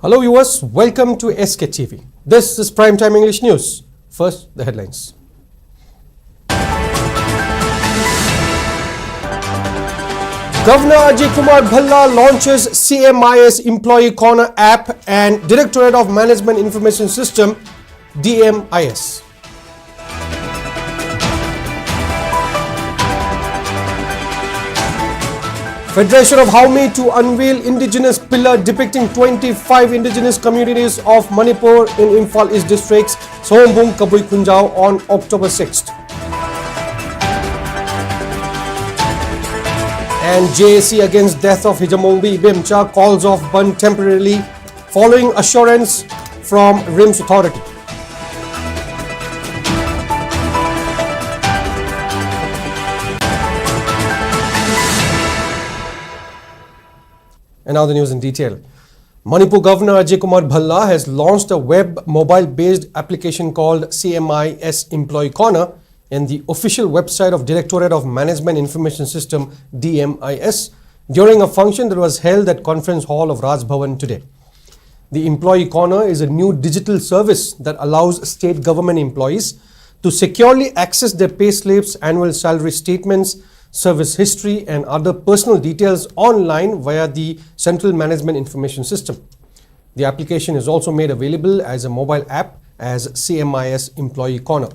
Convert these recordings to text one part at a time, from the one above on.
Hello viewers, welcome to SKTV. This is Primetime English News. First, the headlines. Governor Ajay Kumar Bhalla launches CMIS Employee Corner app and Directorate of Management Information System DMIS. Federation of Haumi to unveil Indigenous pillar depicting 25 indigenous communities of Manipur in Imphal East District's Homage Kaboking Kuno on October 6th. And JAC against death of Hijamongbi Ibamcha calls off Bund temporarily following assurance from RIMS authority. And now the news in detail. Manipur Governor Ajay Kumar Bhalla has launched a web mobile-based application called CMIS Employee Corner in the official website of Directorate of Management Information System DMIS during a function that was held at Conference Hall of Raj Bhavan today. The Employee Corner is a new digital service that allows state government employees to securely access their pay slips, annual salary statements, service history and other personal details online via the Central Management Information System. The application is also made available as a mobile app as CMIS Employee Corner.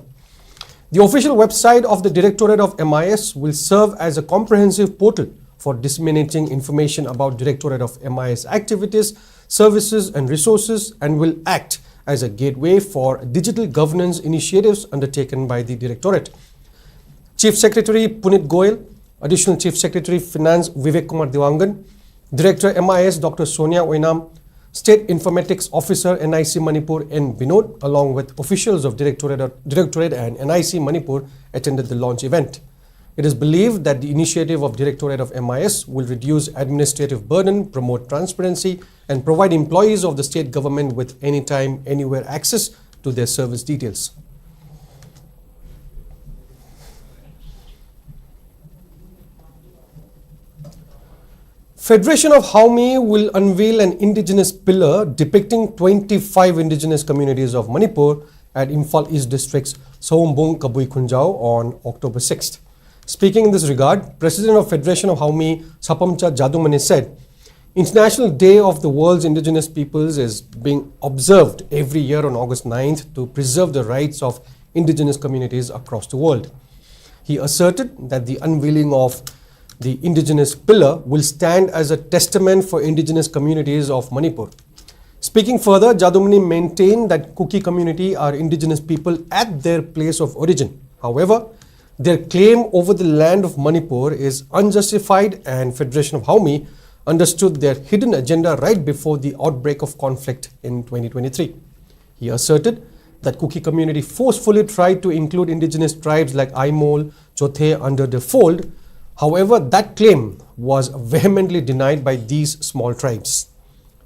The official website of the Directorate of MIS will serve as a comprehensive portal for disseminating information about Directorate of MIS activities, services and resources, and will act as a gateway for digital governance initiatives undertaken by the Directorate. Chief Secretary Punit Goyal, Additional Chief Secretary Finance Vivek Kumar Diwangan, Director MIS Dr. Sonia Oinam, State Informatics Officer NIT Manipur N. Binod, along with officials of Directorate and NIT Manipur attended the launch event. It is believed that the initiative of Directorate of MIS will reduce administrative burden, promote transparency, and provide employees of the state government with anytime, anywhere access to their service details. Federation of Haumi will unveil an indigenous pillar depicting 25 indigenous communities of Manipur at Imphal East District's Homage Kaboking Kuno on October 6th. Speaking in this regard, President of Federation of Haumi, Ibamcha Jadumani said, International Day of the World's Indigenous Peoples is being observed every year on August 9th to preserve the rights of indigenous communities across the world. He asserted that the unveiling of the indigenous pillar will stand as a testament for indigenous communities of Manipur. Speaking further, Jadumani maintained that Kuki community are indigenous people at their place of origin. However, their claim over the land of Manipur is unjustified, and Federation of Haumi understood their hidden agenda right before the outbreak of conflict in 2023. He asserted that Kuki community forcefully tried to include indigenous tribes like Aimol, Chothe under the fold. However, that claim was vehemently denied by these small tribes.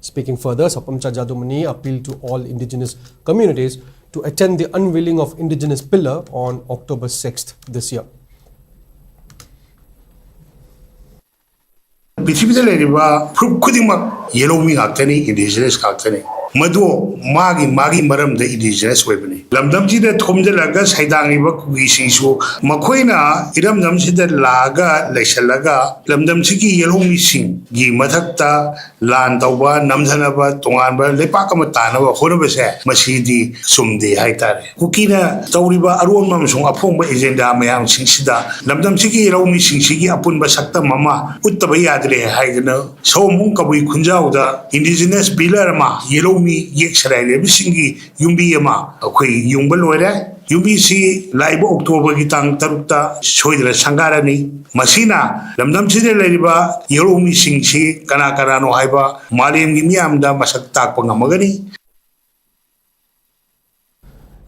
Speaking further, Ibamcha Jadumani appealed to all indigenous communities to attend the unveiling of indigenous pillar on October 6th this year. Madu magi maram the indigenous weapon. Lamdam si the Tom de Lagas Haidangiba Kugishu, Makoina, Idam Namsida Laga, Leshalaga, Lamdam Siki Yellow Missing, Gi Matakta, Landawa, Namzanaba, Tonganba, Lepakamatana, Horabase, Masidi, Sumde Haitare. Kukina, Tauriba, Arum Mamsung, Apumba Agenda Mayam Singsida, Lamdam Siki Yellow Missing Siki Apun Basakta Mama, Uttabayadre Haidana, so Munkawi Kunjauda, indigenous Bilarama, Yellow Yexray, Missingi, Yumbi Yama, okay, Yumbaloida, Yumbi si Laibo October Gitang Taruta, Soidra Sangarani, Masina, Lamdam Sida Ladiba, Yellow Missing si, Kanakarano Haiba, Malim Gimiamda, Masatak Pangamagani.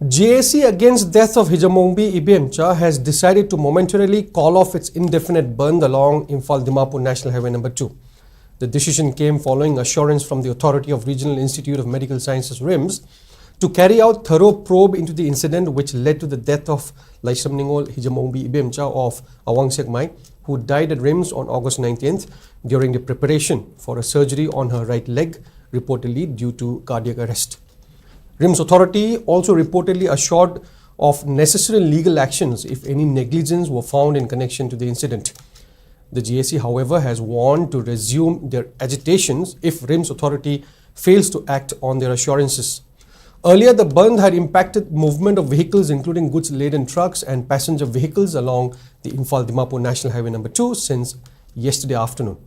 JAC against death of Hijamongbi Ibamcha has decided to momentarily call off its indefinite burn along Imphal Dimapur National Highway No. 2. The decision came following assurance from the Authority of Regional Institute of Medical Sciences RIMS to carry out thorough probe into the incident which led to the death of Laishamningol Hijamongbi Ibamcha of Awang Sekmai, who died at RIMS on August 19th during the preparation for a surgery on her right leg reportedly due to cardiac arrest. RIMS authority also reportedly assured of necessary legal actions if any negligence were found in connection to the incident. The GAC, however, has warned to resume their agitations if RIMS authority fails to act on their assurances. Earlier, the Bandh had impacted movement of vehicles including goods-laden trucks and passenger vehicles along the Imphal-Dimapur National Highway No. 2 since yesterday afternoon.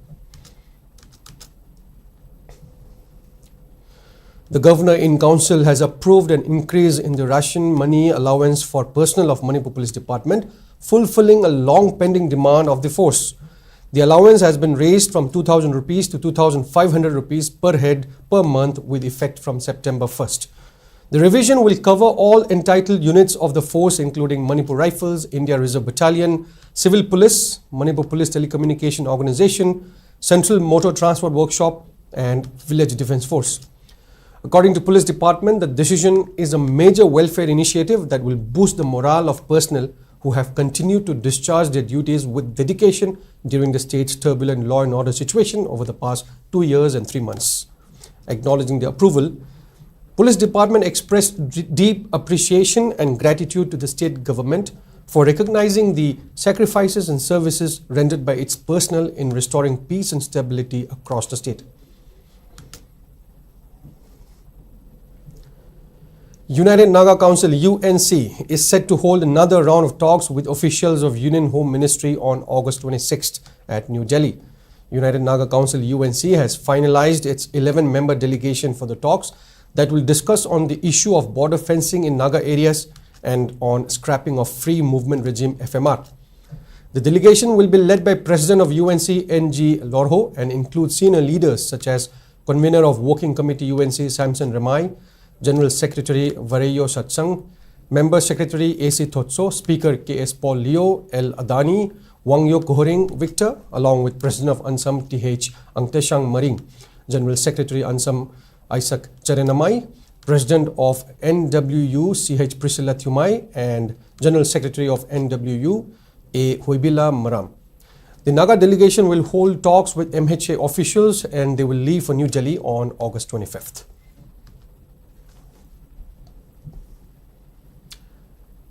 The Governor in Council has approved an increase in the ration money allowance for personnel of Manipur Police Department, fulfilling a long-pending demand of the force. The allowance has been raised from 2,000 rupees to 2,500 rupees per head per month with effect from September 1st. The revision will cover all entitled units of the force including Manipur Rifles, India Reserve Battalion, Civil Police, Manipur Police Telecommunication Organization, Central Motor Transport Workshop and Village Defence Force. According to Police Department, the decision is a major welfare initiative that will boost the morale of personnel who have continued to discharge their duties with dedication during the state's turbulent law and order situation over the past 2 years and 3 months. Acknowledging the approval, Police Department expressed deep appreciation and gratitude to the state government for recognizing the sacrifices and services rendered by its personnel in restoring peace and stability across the state. United Naga Council UNC is set to hold another round of talks with officials of Union Home Ministry on August 26th at New Delhi. United Naga Council UNC has finalized its 11-member delegation for the talks that will discuss on the issue of border fencing in Naga areas and on scrapping of free movement regime FMR. The delegation will be led by President of UNC NG Lorho and include senior leaders such as Convener of Working Committee UNC Samson Ramai, General Secretary Vareyo Satsang, Member Secretary AC Thotso, Speaker KS Paul Leo, L Adani, Wangyo Kohoring Victor, along with President of Ansam TH Angteshang Maring, General Secretary Ansam Isaac Charenamai, President of NWU CH Priscilla Thumai, and General Secretary of NWU A Huibila Maram. The Naga delegation will hold talks with MHA officials and they will leave for New Delhi on August 25th.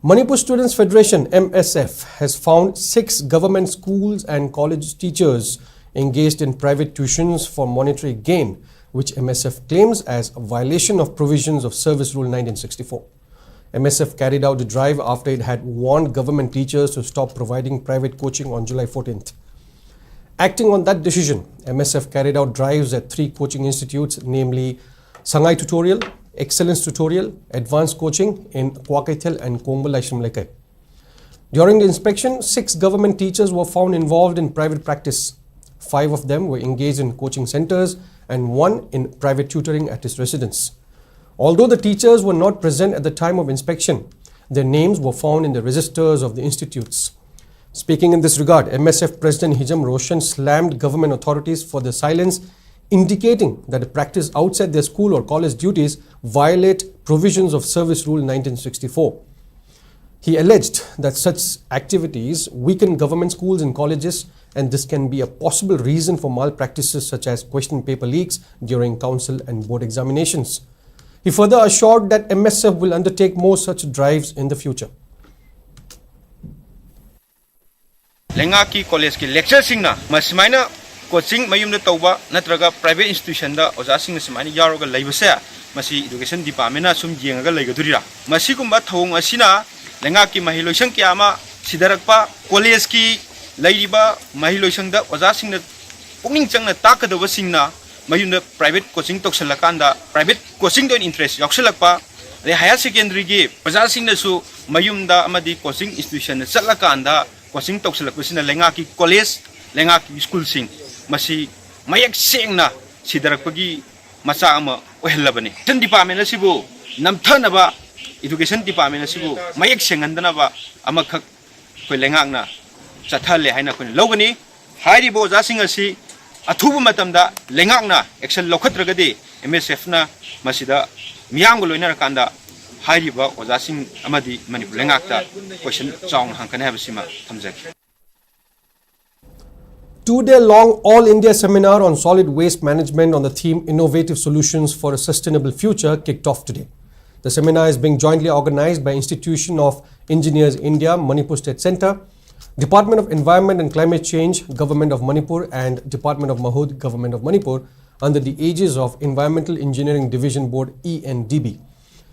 Manipur Students Federation MSF has found 6 government schools and college teachers engaged in private tuitions for monetary gain, which MSF claims as a violation of provisions of Service Rule 1964. MSF carried out the drive after it had warned government teachers to stop providing private coaching on July 14th. Acting on that decision, MSF carried out drives at 3 coaching institutes, namely Sangai Tutorial, Excellence Tutorial, Advanced Coaching in Kwakaitel and Kongbala Shimlekai. During the inspection, 6 government teachers were found involved in private practice. 5 of them were engaged in coaching centers and 1 in private tutoring at his residence. Although the teachers were not present at the time of inspection, their names were found in the registers of the institutes. Speaking in this regard, MSF President Hijam Roshan slammed government authorities for their silence, indicating that the practice outside their school or college duties violate provisions of Service Rule 1964. He alleged that such activities weaken government schools and colleges, and this can be a possible reason for malpractices such as question paper leaks during council and board examinations. He further assured that MSF will undertake more such drives in the future. Lengaki college ki lecture singna masmaina coaching mayum na tawba natraga private institution da oja sing smaini yaroga leibase masi education department na sum jengaga leigadurira masi kumba thong asina lengaki mahiloisang kyama sidarakpa college ki leiba mahiloisang da oja sing na pungning changna takadaba singna mayum na private coaching toksalakanda private coaching do interest yaksalakpa le higher secondary gi oja sing na su mayum da amadi coaching institution na chalakanda coaching toksalakusina lengaki college lengaki school sing masi mayak sengna sidarakpagi macha ama ohelabani ten department asibu namthanaba education department asibu mayak sengandanaba amakhak koi lengakna chathale haina koi logani hairi bo ja sing asi athubu matamda lengakna action lokhatragadi MSF na masida miyang loina kanda hairi ba oja sing amadi Manipur lengakta question chong hankane habsima thamjaki. 2-day-long All India seminar on solid waste management on the theme Innovative Solutions for a Sustainable Future kicked off today. The seminar is being jointly organized by Institution of Engineers India, Manipur State Centre, Department of Environment and Climate Change, Government of Manipur and Department of Mahud, Government of Manipur under the aegis of Environmental Engineering Division Board ENDB.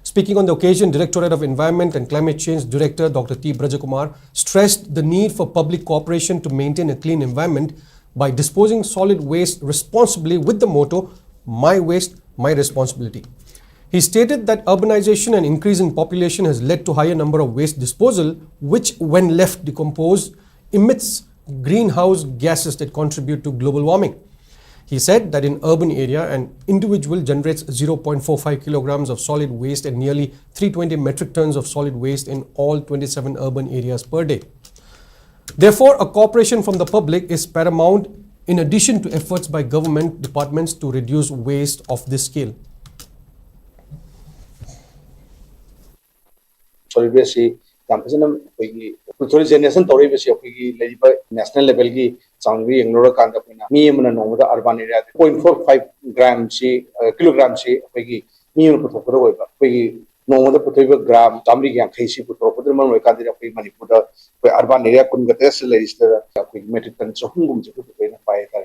Speaking on the occasion, Directorate of Environment and Climate Change Director Dr. T. Brajakumar stressed the need for public cooperation to maintain a clean environment by disposing solid waste responsibly with the motto, "My waste, my responsibility." He stated that urbanization and increase in population has led to higher number of waste disposal, which when left decomposed emits greenhouse gases that contribute to global warming. He said that in urban area, an individual generates 0.45 kilograms of solid waste and nearly 320 metric tons of solid waste in all 27 urban areas per day. Therefore, a cooperation from the public is paramount in addition to efforts by government departments to reduce waste of this scale. Solid waste generation national level ki changri englora kanda pina mi amna no da urban area 0.45 gram kilogram si apagi mi no puthok ro ba apagi no da puthoiba gram tamri yang khaisi puthok pudur man ka dira apagi manipur da urban area kun gate se register apagi metric ton chahum je puthoi na pai ta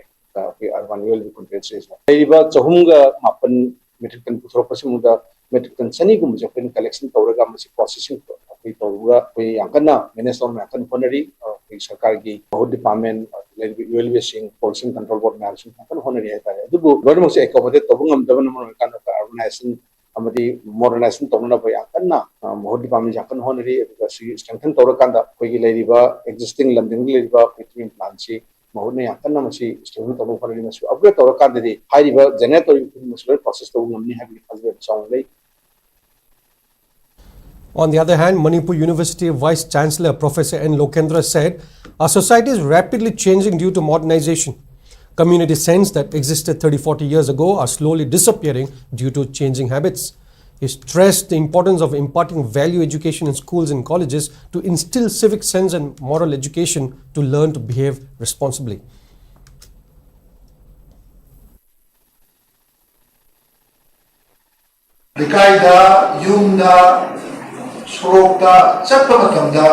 apagi urban level kun gate se ba chahum ga mapan metric ton puthok pasimuda metric ton sani gum je pen collection tawraga masi processing we tawra we yankana minister yakan honari we sarkar gi bahut department railway sing pollution control board management yakan honari hai ta adubu lormo se accommodate tawngam daban mon kan urbanization amadi modernization tawna ba yakanna bahut department yakan honari aduga si strengthen tawra kanda koi gi leriba existing landing leriba treatment plant si bahut ne yakanna masi strengthen tawna honari masu upgrade tawra kanda di hiriba generator masul process tawngam ni habi hazbe song lei. On the other hand, Manipur University Vice Chancellor Professor N. Lokendra said, "Our society is rapidly changing due to modernization. Community sense that existed 30-40 years ago are slowly disappearing due to changing habits." He stressed the importance of imparting value education in schools and colleges to instill civic sense and moral education to learn to behave responsibly. Sorokta chappa matamda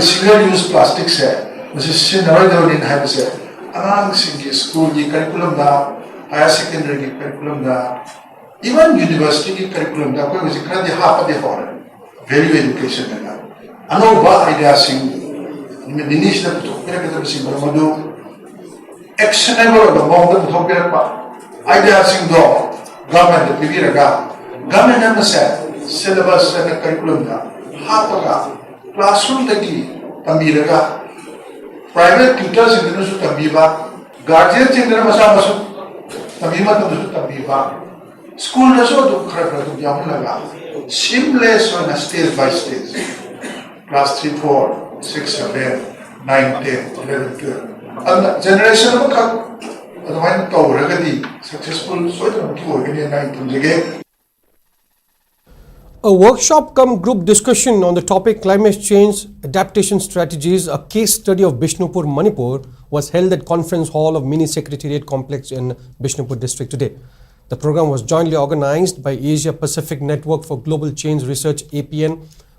single use plastics hai masi sinaroi dawin haibase anang singi school gi curriculum da higher secondary gi curriculum da even university gi curriculum da koi masi kradi ha pa de for value education na ano ba idea sing minish da to pera ka sing madu actionable da mo da to pera pa idea sing do government da pibiraga government na sa syllabus and curriculum da hapaga classroom dagi tamiraga private tutors indinu su tambiba guardians indinu masa masu tambima tu tambiba school da so du khara du yamu laga seamless on a stage by stage class 3 4 6 7 9 10 11 12 and generation of otherwise tawragadi successful so da ki organize 9 tumjege. A workshop cum group discussion on the topic climate change adaptation strategies, a case study of Bishnupur, Manipur, was held at Conference Hall of Mini Secretariat Complex in Bishnupur district today. The program was jointly organized by Asia Pacific Network for Global Change Research APN,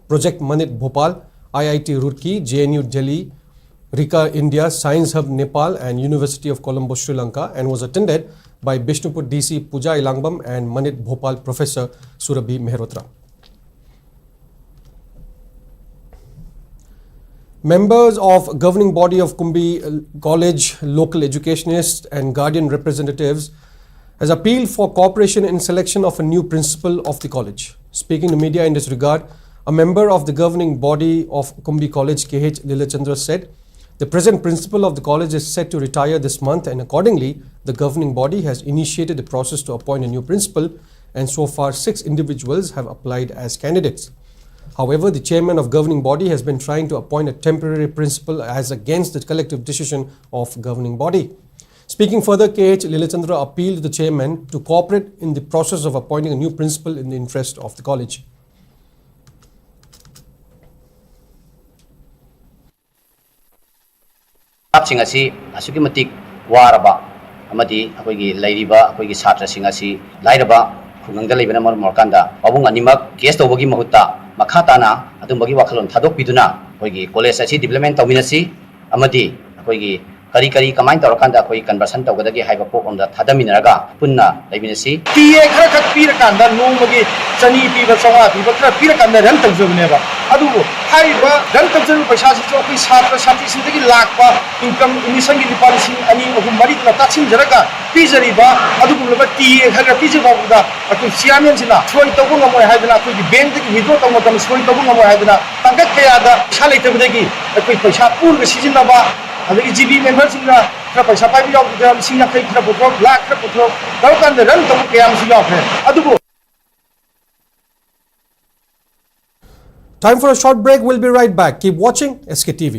Project Manit Bhopal, IIT Roorkee, JNU Delhi, Rika India, Science Hub Nepal and University of Colombo, Sri Lanka, and was attended by Bishnupur DC Pooja Ilangbam and Manit Bhopal Professor Surabhi Mehrotra. Members of governing body of Kumbi College, local educationists and guardian representatives has appealed for cooperation in selection of a new principal of the college. Speaking to media in this regard, a member of the governing body of Kumbi College, KH Lilachandra, said, "The present principal of the college is set to retire this month and accordingly, the governing body has initiated the process to appoint a new principal and so far 6 individuals have applied as candidates. However, the chairman of governing body has been trying to appoint a temporary principal as against the collective decision of governing body." Speaking further, KH Lilachandra appealed to the chairman to cooperate in the process of appointing a new principal in the interest of the college. ꯁꯤꯡ ꯑꯁꯤ ꯑꯁꯨꯛꯀꯤ ꯃꯇꯤꯛ ꯋꯥꯔꯕ ꯑꯃꯗꯤ ꯑꯩꯈꯣꯏꯒꯤ ꯂꯩꯔꯤꯕ ꯑꯩꯈꯣꯏꯒꯤ ꯁꯥꯇ꯭ꯔꯁꯤꯡ ꯑꯁꯤ ꯂꯥꯏꯔꯕ ꯈꯨꯡꯒꯪꯗ ꯂꯩꯕꯅ ꯃꯔꯝ ꯑꯣꯏꯔꯀꯥꯟꯗ ꯃꯕꯨꯡ ꯑꯅꯤꯃꯛ ꯀꯦꯁ ꯇꯧꯕꯒꯤ ꯃꯍꯨꯠꯇ ꯃꯈꯥ ꯇꯥꯅ ꯑꯗꯨꯝꯕꯒꯤ ꯋꯥꯈꯜꯂꯣꯟ ꯊꯥꯗꯣꯛꯄꯤꯗꯨꯅ ꯑꯩꯈꯣꯏꯒꯤ ꯀꯣꯂꯦꯖ ꯑꯁꯤ ꯗꯤꯕꯦꯂꯞꯃꯦꯟ ꯇꯧꯃꯤꯟꯅꯁꯤ ꯑꯃꯗꯤ ꯑꯩꯈꯣꯏꯒꯤ ꯀꯔꯤ ꯀꯃꯥꯏꯅ ꯇꯧꯔꯀꯥꯟꯗ ꯑꯩꯈꯣꯏ ꯀꯟꯚꯔꯁꯟ ꯇꯧꯒꯗꯒꯦ ꯍꯥꯏꯕ ꯄꯣꯠ ꯑꯃꯗ ꯊꯥꯗꯃꯤꯟꯅꯔꯒ ꯄꯨꯟꯅ ꯂꯩꯃꯤꯟꯅꯁꯤ ꯇꯤꯑꯦ ꯈꯔ ꯈꯛ ꯄꯤꯔꯀꯥꯟꯗ ꯅꯣꯡꯃꯒꯤ 200 ꯄꯤꯕ 500 ꯄꯤꯕ ꯈꯔ ꯄꯤꯔꯀꯥꯟꯗ ꯔꯟ ꯇꯧꯖꯕꯅꯦꯕ ꯑꯗꯨꯕꯨ ꯍꯥꯏꯔꯤꯕ ꯔꯟ ꯇꯧꯖꯔꯤꯕ ꯄꯩꯁꯥꯁꯤꯁꯨ ꯑꯩꯈꯣꯏ ꯁꯥꯇ꯭ꯔ ꯁꯥꯇ꯭ꯔꯤꯁꯤꯡꯗꯒꯤ ꯂꯥꯛꯄ ꯏꯟꯀꯝ ꯏꯃꯤꯁꯟꯒꯤ ꯂꯨꯄꯥ 2,000, 3,000, 4,000 ꯇꯥꯁꯤꯟꯖꯔꯒ ꯄꯤꯖꯔꯤꯕ ꯑꯗꯨꯒꯨꯝꯂꯕ ꯇꯤꯑꯦ ꯈꯔ ꯄꯤꯖꯕꯗ ꯑꯩꯈꯣꯏ ꯆꯤꯌꯔꯃꯦꯟꯁꯤꯅ ꯁꯣꯏ ꯇꯧꯕ ꯉꯝꯃꯣꯏ ꯍꯥꯏꯗꯅ ꯑꯩꯈꯣꯏꯒꯤ ꯕꯦꯡꯛꯇꯒꯤ ꯋꯤꯗ꯭ꯔꯣ ꯇꯧꯕ ꯃꯇꯝꯗ ꯁꯣꯏ ꯇꯧꯕ ꯉꯝꯃꯣꯏ ꯍꯥꯏꯗꯅ ꯇꯥꯡꯀꯛ ꯀꯌꯥꯗ ꯄꯩꯁꯥ ꯂꯩꯇꯕꯗꯒꯤ ꯑꯩꯈꯣꯏ ꯄꯩꯁꯥ ꯄꯨꯔꯒ ꯁꯤꯖꯤꯟꯅꯕ ꯑꯗꯒꯤ ꯖꯤꯕꯤ ꯃꯦꯝꯕꯔꯁꯤꯡꯅ ꯈꯔ ꯄꯩꯁꯥ ꯄꯥꯏꯕ ꯌꯥꯎꯗ꯭ꯔꯒ 50,000 खर पुथ्रोक लाख खर पुथ्रोक तौरकांद रन तब कयाम सु याख्रे अदुबो Time for a short break. We'll be right back. Keep watching SKTV.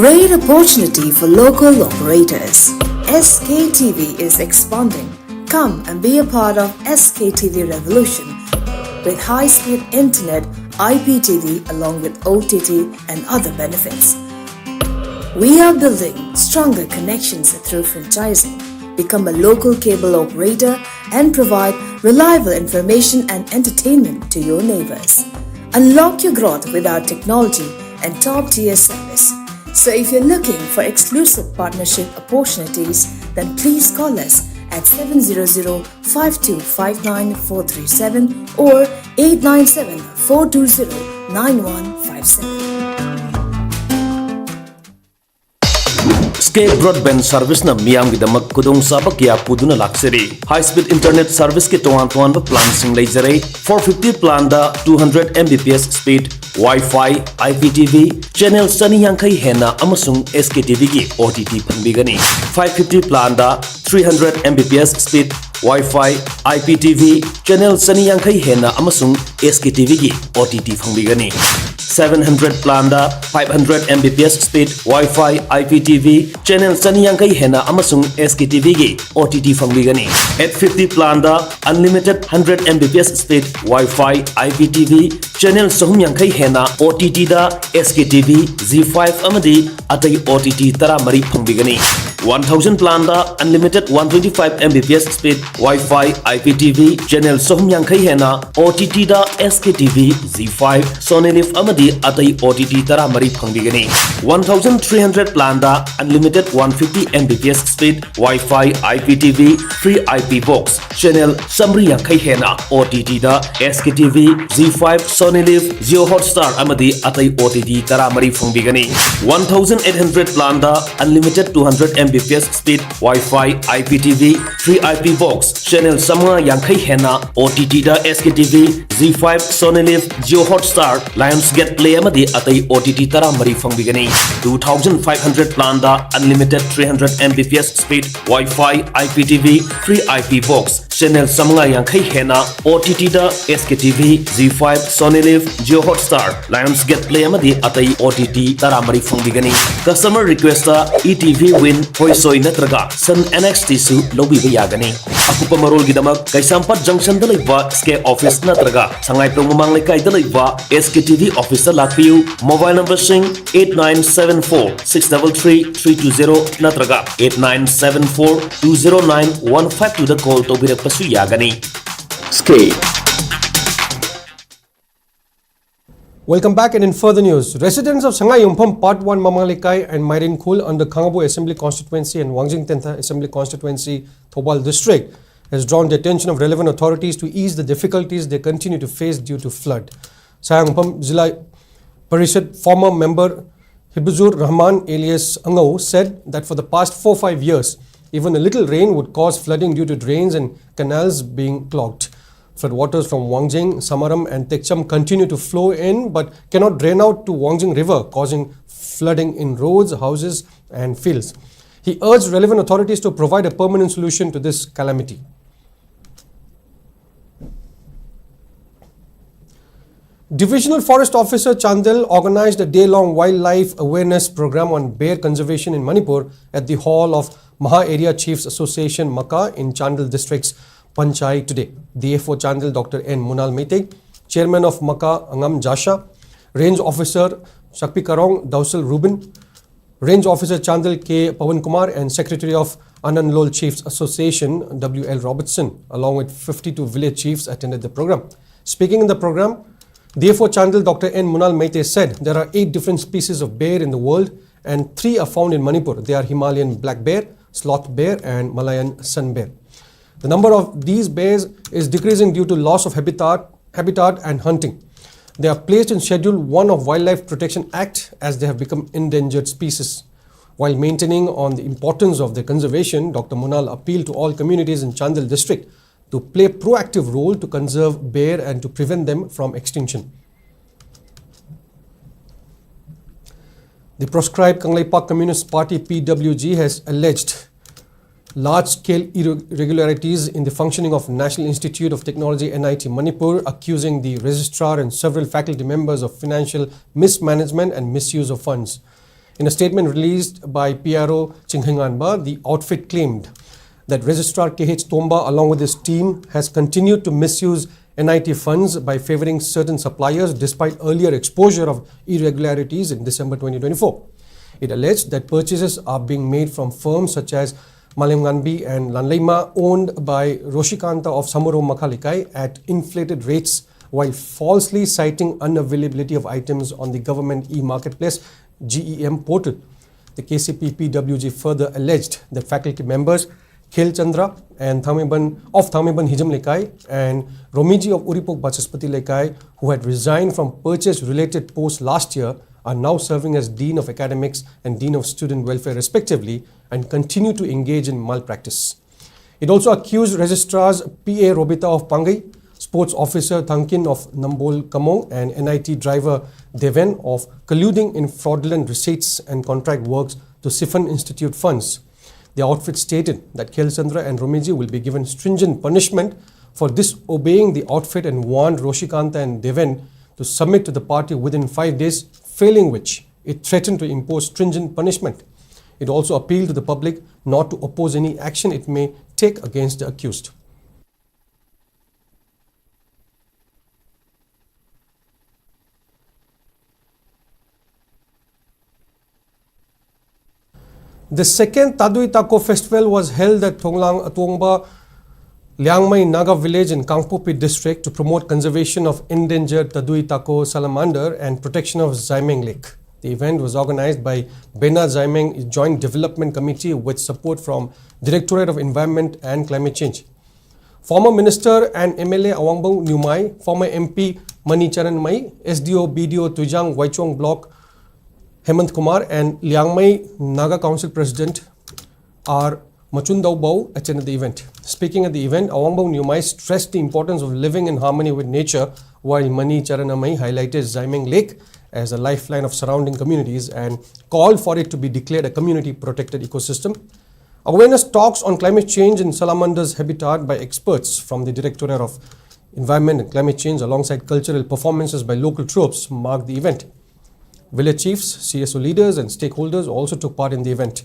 Great opportunity for local operators. SKTV is expanding. Come and be a part of SKTV revolution with high-speed internet, IPTV along with OTT and other benefits. We are building stronger connections through franchising. Become a local cable operator and provide reliable information and entertainment to your neighbors. Unlock your growth with our technology and top-tier service. So if you're looking for exclusive partnership opportunities, then please call us at 700-5259-437 or 897-420-9157. Skate broadband service na miyam gidamak kudong sabak ya puduna lakseri. High speed internet service ke tuan plan sing laser 450 plan da 200 Mbps speed Wi-Fi, IPTV, channel sani yangkai hena amasung SKTV ki OTT pangbigani. 550 plan da 300 Mbps speed Wi-Fi, IPTV, channel sani yangkai hena amasung SKTV ki OTT pangbigani. 700 plan da 500 Mbps speed Wi-Fi, IPTV, channel sani yangkai hena amasung SKTV ki OTT pangbigani. 850 plan da unlimited 100 Mbps speed Wi-Fi, IPTV, channel sahum yangkai hena OTT da SKTV, Z5 amadi atai OTT tara mari pangbigani. 1000 plan da unlimited 125 Mbps speed Wi-Fi, IPTV, channel sahum yangkai hena OTT da SKTV, Z5, Sonelif amadi atai OTT tara mari pangbigani. 1300 plan da unlimited 150 Mbps speed Wi-Fi, IPTV, free IP box, channel samri yangkai hena OTT da SKTV, Z5, Sonelif, Jio Hotstar amadi atai OTT tara mari pangbigani. 1800 plan da unlimited 200 Mbps speed Wi-Fi, IPTV, free IP box, channel samra yangkai hena OTT da SKTV, Z5, Sonelif, Jio Hotstar, Lionsgate Play amadi atai OTT tara mari pangbigani. 2500 plan da unlimited 300 Mbps speed Wi-Fi, IPTV, free IP box, channel samra yangkai hena OTT da SKTV, Z5, Sonelif, Jio Hotstar, Lionsgate Play amadi atai OTT tara mari pangbigani. Customer request da ETV Win Hoisoi natraga Sun NXT su lobi bayagani. Akupa marol gidamak Kaisampat Junction da laiba SK office natraga Sangai Promamang Laikai da laiba SKTV office da lakpiu. Mobile number sing 8974 633 320 natraga 8974 209 152 da call to birak pasu yagani. Skate. Welcome back, and in further news, residents of Sangai Imphal Part 1 Mamalikai and Mairin Khul under Khangabu Assembly Constituency and Wangjing Tentha Assembly Constituency, Thobal District, has drawn the attention of relevant authorities to ease the difficulties they continue to face due to flood. Sangai Imphal Zilla Parishad former member Hibuzur Rahman alias Angau said that for the past 4-5 years, even a little rain would cause flooding due to drains and canals being clogged. Floodwaters from Wangjing, Samaram and Tekcham continue to flow in but cannot drain out to Wangjing River, causing flooding in roads, houses and fields. He urged relevant authorities to provide a permanent solution to this calamity. Divisional Forest Officer Chandel organized a day-long wildlife awareness program on bear conservation in Manipur at the hall of Maha Area Chiefs Association Maka in Chandel District's Panchai today. DFO Chandel Dr. N. Munal Meiteg, Chairman of Maka Angam Jasha, Range Officer Shakpi Karong Dausal Rubin, Range Officer Chandal K. Pawan Kumar and Secretary of Ananlol Chiefs Association W.L. Robertson along with 52 village chiefs attended the program. Speaking in the program, DFO Chandal Dr. N. Munal Maite said there are 8 different species of bear in the world and 3 are found in Manipur. They are Himalayan black bear, sloth bear and Malayan sun bear. The number of these bears is decreasing due to loss of habitat and hunting. They are placed in Schedule 1 of Wildlife Protection Act as they have become endangered species. While maintaining on the importance of their conservation, Dr. Munal appealed to all communities in Chandal district to play a proactive role to conserve bear and to prevent them from extinction. The proscribed Kanglaipak Communist Party PWG has alleged large-scale irregularities in the functioning of National Institute of Technology NIT Manipur, accusing the registrar and several faculty members of financial mismanagement and misuse of funds. In a statement released by PRO Chinghanganba, the outfit claimed that Registrar KH Tomba along with his team has continued to misuse NIT funds by favoring certain suppliers despite earlier exposure of irregularities in December 2024. It alleged that purchases are being made from firms such as Malimganbi and Lanleima owned by Roshikanta of Samuro Makhalikai at inflated rates while falsely citing unavailability of items on the government e-marketplace GEM portal. The KCP PWG further alleged that faculty members Khel Chandra and Thamiban Hijam Lekai and Romiji of Uripok Bachaspati Lekai, who had resigned from purchase-related posts last year, are now serving as Dean of Academics and Dean of Student Welfare respectively and continue to engage in malpractice. It also accused registrars P.A. Robita of Pangai, Sports Officer Thankin of Nambol Kamong and NIT driver Deven of colluding in fraudulent receipts and contract works to siphon institute funds. The outfit stated that Khel Chandra and Romiji will be given stringent punishment for disobeying the outfit and warned Roshikanta and Deven to submit to the party within 5 days, failing which it threatened to impose stringent punishment. It also appealed to the public not to oppose any action it may take against the accused. The second Tadui Taco Festival was held at Tongba Liangmai Naga village in Kangpopi district to promote conservation of endangered Tadui Taco salamander and protection of Zaimeng Lake. The event was organized by Bena Zaimeng Joint Development Committee with support from Directorate of Environment and Climate Change. Former Minister and MLA Awangbo Nyumai, former MP Mani Charan Mai, SDO BDO Tujang Waichong Block Hemant Kumar and Liangmai Naga Council President R. Machundao Bau attended the event. Speaking at the event, Awangbo Nyumai stressed the importance of living in harmony with nature, while Mani Charanamai highlighted Zaimeng Lake as a lifeline of surrounding communities and called for it to be declared a community protected ecosystem. Awareness talks on climate change and salamanders' habitat by experts from the Directorate of Environment and Climate Change alongside cultural performances by local troops marked the event. Village chiefs, CSO leaders and stakeholders also took part in the event.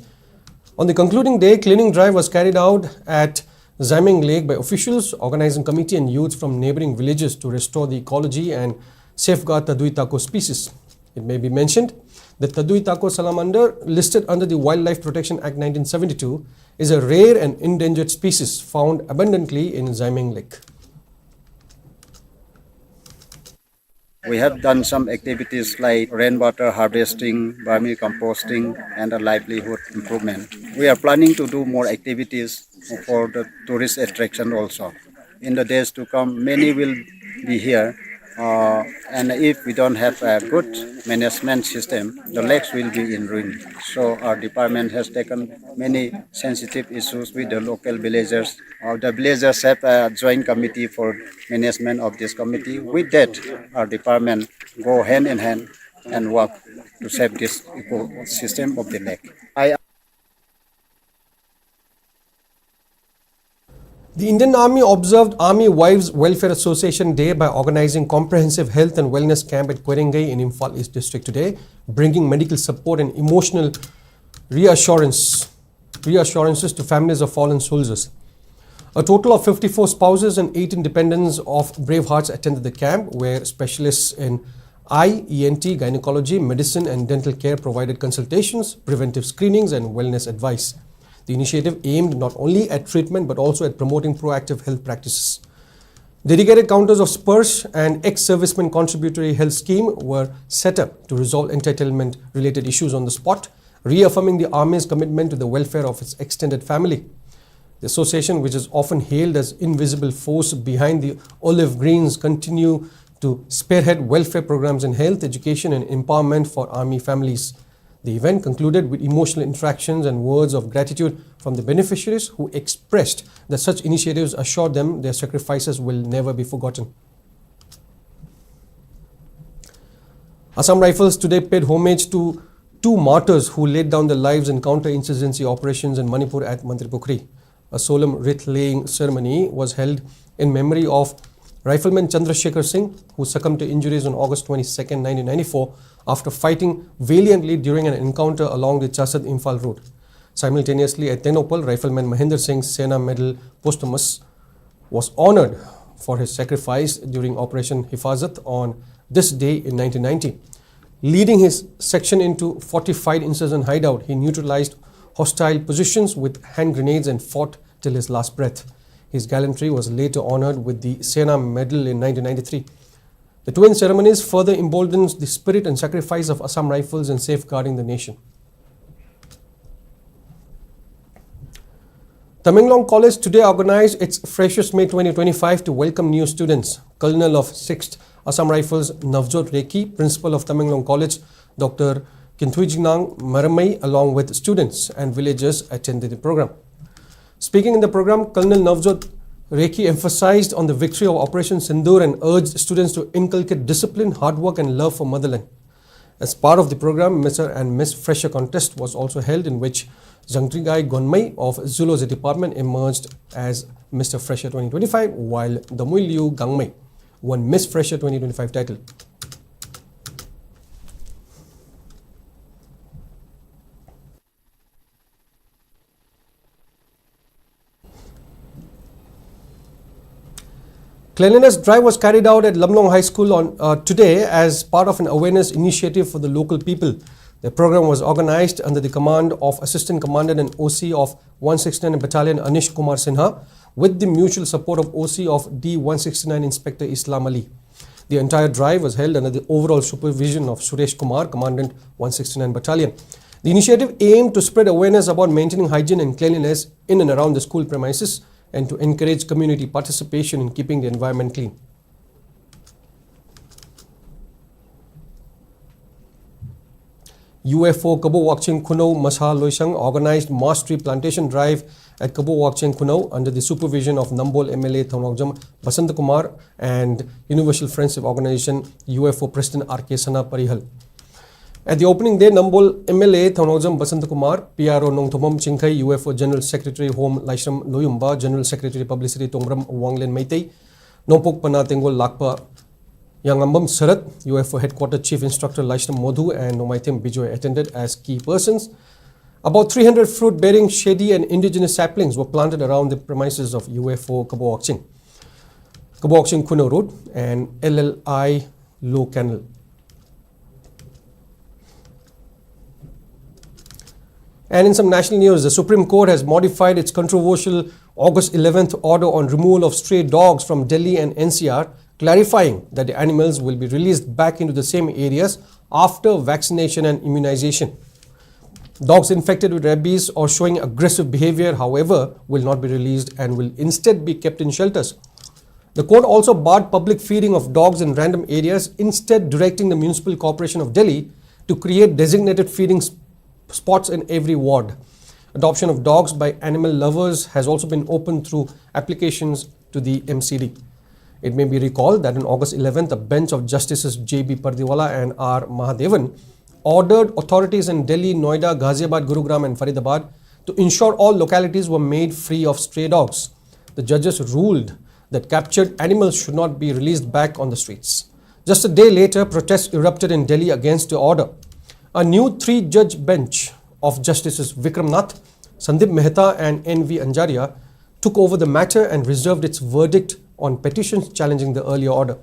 On the concluding day, cleaning drive was carried out at Zaimeng Lake by officials, organizing committee and youths from neighboring villages to restore the ecology and safeguard Tadui Taco species. It may be mentioned that Tadui Taco salamander, listed under the Wildlife Protection Act 1972, is a rare and endangered species found abundantly in Zaimeng Lake. We have done some activities like rainwater harvesting, vermicomposting, and a livelihood improvement. We are planning to do more activities for the tourist attraction also. In the days to come, many will be here. And if we don't have a good management system, the lakes will be in ruin. So our department has taken many sensitive issues with the local villagers. The villagers have a joint committee for management of this committee. With that, our department go hand in hand and work to save this ecosystem of the lake. The Indian Army observed Army Wives Welfare Association Day by organizing comprehensive health and wellness camp at Kwerengai in Imphal East District today, bringing medical support and emotional reassurances to families of fallen soldiers. A total of 54 spouses and 18 dependents of brave hearts attended the camp, where specialists in eye, ENT, gynecology, medicine and dental care provided consultations, preventive screenings and wellness advice. The initiative aimed not only at treatment but also at promoting proactive health practices. Dedicated counters of SPERSH and ex-servicemen contributory health scheme were set up to resolve entitlement-related issues on the spot, reaffirming the Army's commitment to the welfare of its extended family. The association, which is often hailed as invisible force behind the olive greens, continue to spearhead welfare programs in health, education and empowerment for Army families. The event concluded with emotional interactions and words of gratitude from the beneficiaries who expressed that such initiatives assured them their sacrifices will never be forgotten. Assam Rifles today paid homage to two martyrs who laid down their lives in counter-insurgency operations in Manipur at Mantripukri. A solemn wreath-laying ceremony was held in memory of Rifleman Chandrasekhar Singh, who succumbed to injuries on August 22, 1994, after fighting valiantly during an encounter along the Chasad-Imphal route. Simultaneously, at Tenopal, Rifleman Mahendra Singh's Sena Medal posthumous was honoured for his sacrifice during Operation Hifazat on this day in 1990. Leading his section into fortified insurgent hideout, he neutralized hostile positions with hand grenades and fought till his last breath. His gallantry was later honoured with the Sena Medal in 1993. The twin ceremonies further emboldens the spirit and sacrifice of Assam Rifles in safeguarding the nation. Taminglong College today organized its Freshers May 2025 to welcome new students. Colonel of 6th Assam Rifles Navjot Reki, Principal of Taminglong College, Dr. Kinthuijnang Maramai, along with students and villagers attended the program. Speaking in the program, Colonel Navjot Reki emphasized on the victory of Operation Sindoor and urged students to inculcate discipline, hard work and love for motherland. As part of the program, Mr. and Miss Fresher contest was also held, in which Zhangtrigai Gonmai of Zoology Department emerged as Mr. Fresher 2025, while Damui Liu Gangmai won Miss Fresher 2025 title. Cleanliness drive was carried out at Lumlong High School on today as part of an awareness initiative for the local people. The program was organized under the command of Assistant Commandant and OC of 169 Battalion Anish Kumar Sinha, with the mutual support of OC of D169 Inspector Islam Ali. The entire drive was held under the overall supervision of Suresh Kumar, Commandant 169 Battalion. The initiative aimed to spread awareness about maintaining hygiene and cleanliness in and around the school premises, and to encourage community participation in keeping the environment clean. UFO Kaboking Kuno Masha Loisang organized mass tree plantation drive at Kaboking Kuno under the supervision of Nambol MLA Taminglong Basant Kumar and Universal Friendship Organization UFO President R.K. Sana Parihal. At the opening day, Nambol MLA Taminglong Basant Kumar, PRO Nongthomam Chingkai, UFO General Secretary Home Laishram Loyumba, General Secretary Publicity Tongbram Wanglen Meitei, Nopok Panatengol Lakpa Yangambam Sarat, UFO Headquarter Chief Instructor Laishram Modhu and Nomaitim Bijoy attended as key persons. About 300 fruit-bearing shady and indigenous saplings were planted around the premises of UFO Kaboking Kuno Road and LLI Low Canal. And in some national news, the Supreme Court has modified its controversial August 11th order on removal of stray dogs from Delhi and NCR, clarifying that the animals will be released back into the same areas after vaccination and immunization. Dogs infected with rabies or showing aggressive behavior, however, will not be released and will instead be kept in shelters. The court also barred public feeding of dogs in random areas, instead directing the Municipal Corporation of Delhi to create designated feeding spots in every ward. Adoption of dogs by animal lovers has also been opened through applications to the MCD. It may be recalled that on August 11th, a bench of Justices J.B. Pardiwala and R. Mahadevan ordered authorities in Delhi, Noida, Ghaziabad, Gurugram and Faridabad to ensure all localities were made free of stray dogs. The judges ruled that captured animals should not be released back on the streets. Just a day later, protests erupted in Delhi against the order. A new 3-judge bench of Justices Vikram Nath, Sandeep Mehta and N.V. Anjaria took over the matter and reserved its verdict on petitions challenging the earlier order.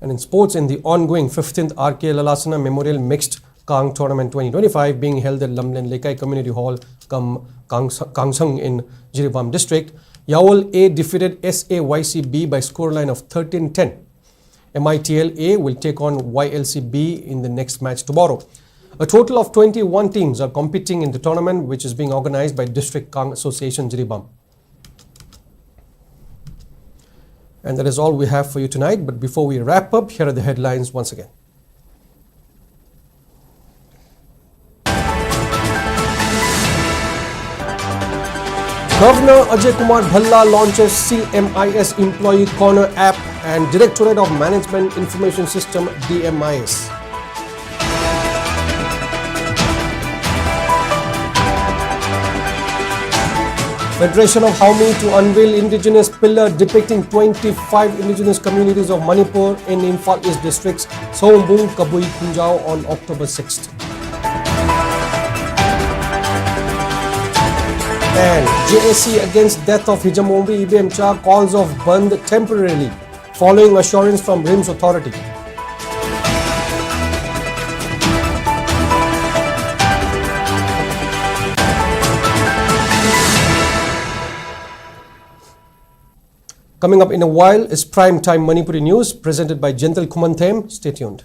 And in sports, in the ongoing 15th RK Lalasana Memorial Mixed Kang Tournament 2025 being held at Lumlong Lekai Community Hall, Kangsang in Jiribam District, Yawol A defeated SAYC-B by scoreline of 13-10. MITL A will take on YLC B in the next match tomorrow. A total of 21 teams are competing in the tournament, which is being organized by District Kang Association Jiribam. And that is all we have for you tonight. But before we wrap up, here are the headlines once again. Governor Ajay Kumar Bhalla launches CMIS Employee Corner app and Directorate of Management Information System DMIS. Federation of Haumi to unveil Indigenous pillar depicting 25 Indigenous communities of Manipur in Imphal East districts, Sombung, Kabui, Kunjao on October 6th. And JSC against death of Hijamombi Ibamcha calls off Band temporarily following assurance from RIMS authority. Coming up in a while is Primetime Manipuri News presented by Gentle Kumantem. Stay tuned.